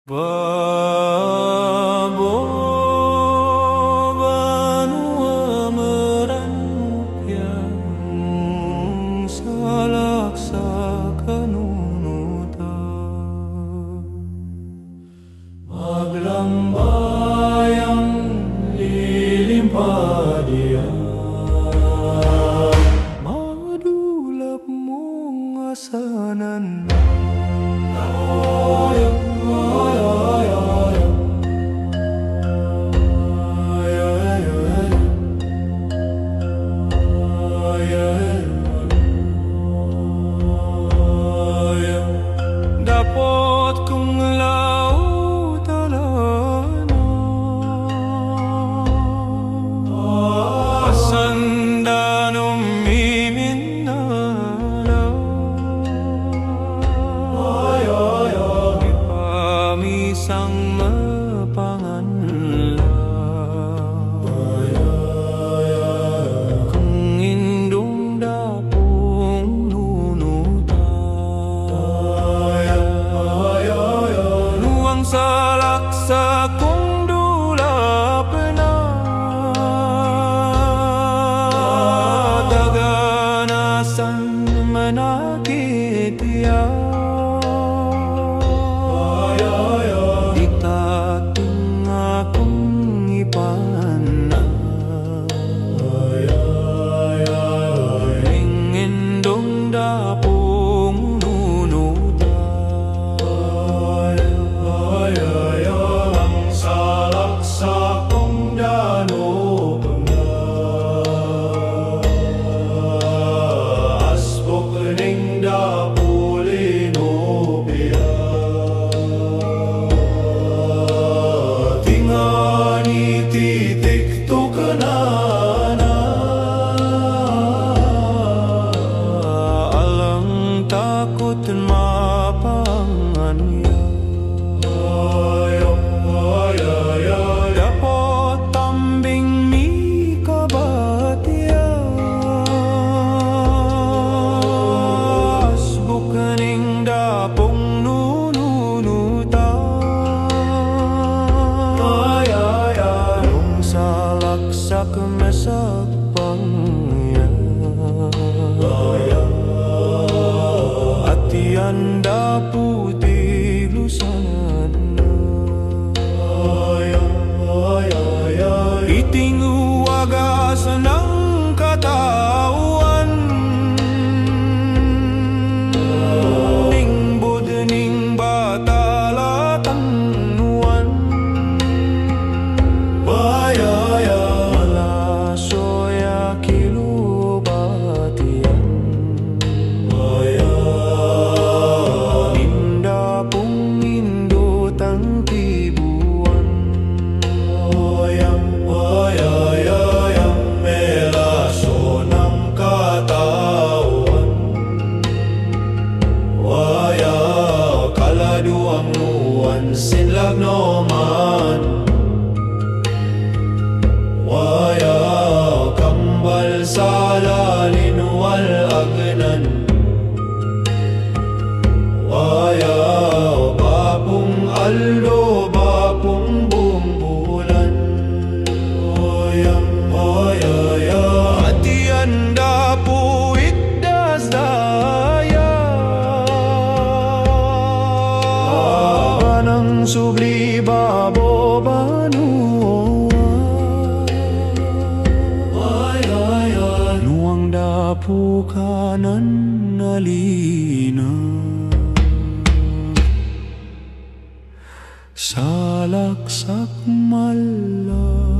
Babanua meranupyan salaksa kanunutan maglambayang lilimpadian madulap mong asanan Dapot kong lautalanan Pasanda numiminalaw Ipamisang mapanganlaw Kung indong dapong salaksa kong dulap na daganasan manakit iya di tating akong ipana ingindong dapong sa kong dano asbok ning dapulino biya tingani titik to kanana alang takot mapangan kemasakpang atianda putih lusana itingu agasan ng katawan ning budning batalatan sinlag noman waya kambal sa lalin wal agnan waya bapong aldo bapong bumbulan atianda puit dasdaya subli babo banua nuang dapu kanan alina salaksak mala